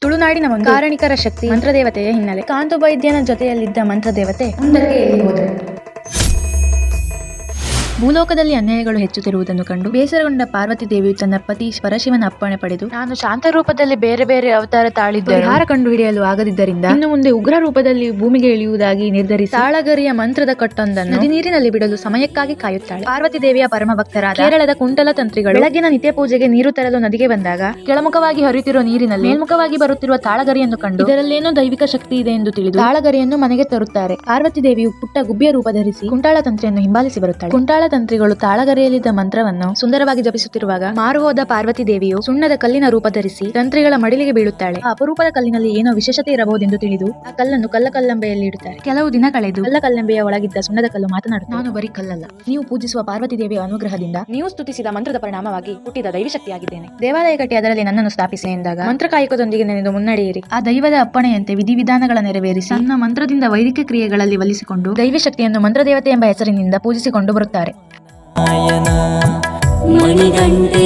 ತುಳುನಾಡಿನ ಒಂದು ಕಾರಣಿಕರ ಶಕ್ತಿ ಮಂತ್ರದೇವತೆಯ ಹಿನ್ನೆಲೆ. ಕಾಂತುವೈದ್ಯನ ಜೊತೆಯಲ್ಲಿದ್ದ ಮಂತ್ರದೇವತೆ ಮುಂದಕ್ಕೆ ಎಲ್ಲಿ ಹೋದರು? ಭೂಲೋಕದಲ್ಲಿ ಅನ್ಯಾಯಗಳು ಹೆಚ್ಚುತ್ತಿರುವುದನ್ನು ಕಂಡು ಬೇಸರಗೊಂಡ ಪಾರ್ವತಿ ದೇವಿಯು ತನ್ನ ಪತಿ ಪರಶಿವನ ಅಪ್ಪಣೆ ಪಡೆದು, ನಾನು ಶಾಂತ ರೂಪದಲ್ಲಿ ಬೇರೆ ಬೇರೆ ಅವತಾರ ತಾಳಿದ್ದರೆ ಪರಿಹಾರ ಕಂಡುಹಿಡಿಯಲು ಆಗದಿದ್ದರಿಂದ ಇನ್ನು ಮುಂದೆ ಉಗ್ರ ರೂಪದಲ್ಲಿ ಭೂಮಿಗೆ ಇಳಿಯುವುದಾಗಿ ನಿರ್ಧರಿಸಿ ತಾಳಗರಿಯ ಮಂತ್ರದ ಕಟ್ಟೊಂದನ್ನು ನದಿ ನೀರಿನಲ್ಲಿ ಬಿಡಲು ಸಮಯಕ್ಕಾಗಿ ಕಾಯುತ್ತಾಳೆ. ಪಾರ್ವತಿ ದೇವಿಯ ಪರಮ ಭಕ್ತರಾದ ಕೇರಳದ ಕುಂಟಲ ತಂತ್ರಿಗಳು ಬೆಳಗಿನ ನಿತ್ಯ ಪೂಜೆಗೆ ನೀರು ತರಲು ನದಿಗೆ ಬಂದಾಗ ಕೆಳಮುಖವಾಗಿ ಹರಿಯುತ್ತಿರುವ ನೀರಿನಲ್ಲಿ ಮೇಲ್ಮುಖವಾಗಿ ಬರುತ್ತಿರುವ ತಾಳಗರಿಯನ್ನು ಕಂಡು ಇದರಲ್ಲೇನೋ ದೈವಿಕ ಶಕ್ತಿ ಇದೆ ಎಂದು ತಿಳಿದು ತಾಳಗರಿಯನ್ನು ಮನೆಗೆ ತರುತ್ತಾರೆ. ಪಾರ್ವತಿ ದೇವಿಯು ಪುಟ್ಟ ಗುಬ್ಬಿಯ ರೂಪ ಧರಿಸಿ ಕುಂಟಾಳ ತಂತ್ರಿಯನ್ನು ಹಿಂಬಾಲಿಸಿ ಬರುತ್ತಾಳೆ. ಕುಂಟಾಳ ತಂತ್ರಿಗಳು ತಾಳಗರೆಯಲ್ಲಿದ್ದ ಮಂತ್ರವನ್ನು ಸುಂದರವಾಗಿ ಜಪಿಸುತ್ತಿರುವಾಗ ಮಾರುಹೋದ ಪಾರ್ವತಿ ದೇವಿಯು ಸುಣ್ಣದ ಕಲ್ಲಿನ ರೂಪ ಧರಿಸಿ ತಂತ್ರಿಗಳ ಮಡಿಲಿಗೆ ಬೀಳುತ್ತಾಳೆ. ಆ ಅಪರೂಪದ ಕಲ್ಲಿನಲ್ಲಿ ಏನೋ ವಿಶೇಷತೆ ಇರಬಹುದೆಂದು ತಿಳಿದು ಆ ಕಲ್ಲನ್ನು ಕಲ್ಲಂಬೆಯಲ್ಲಿ ಇಡುತ್ತಾರೆ. ಕೆಲವು ದಿನ ಕಳೆದು ಕಲ್ಲಂಬೆಯ ಒಳಗಿದ್ದ ಸುಣ್ಣದ ಕಲ್ಲು ಮಾತನಾಡುತ್ತದೆ. ನಾನು ಬರೀ ಕಲ್ಲಲ್ಲ, ನೀವು ಪೂಜಿಸುವ ಪಾರ್ವತಿ ದೇವಿಯ ಅನುಗ್ರಹದಿಂದ ನೀವು ಸ್ತುತಿಸಿದ ಮಂತ್ರದ ಪರಿಣಾಮವಾಗಿ ಹುಟ್ಟಿದ ದೈವಶಕ್ತಿಯಾಗಿದ್ದೇನೆ. ದೇವಾಲಯ ಕಟ್ಟಿ ಅದರಲ್ಲಿ ನನ್ನನ್ನು ಸ್ಥಾಪಿಸಿ ಎಂದಾಗ ಮಂತ್ರಕಾಯಕದೊಂದಿಗೆ ನೆನೆದು ಮುನ್ನಡೆಯಿರಿ. ಆ ದೈವದ ಅಪ್ಪಣೆಯಂತೆ ವಿಧಿವಿಧಾನಗಳ ನೆರವೇರಿಸಿ ನನ್ನ ಮಂತ್ರದಿಂದ ವೈದಿಕ ಕ್ರಿಯೆಗಳಲ್ಲಿ ಒಲಿಸಿಕೊಂಡು ದೈವಶಕ್ತಿಯನ್ನು ಮಂತ್ರದೇವತೆ ಎಂಬ ಹೆಸರಿನಿಂದ ಪೂಜಿಸಿಕೊಂಡು ಬರುತ್ತಾರೆ. ಮಣಿಗಂಟೆ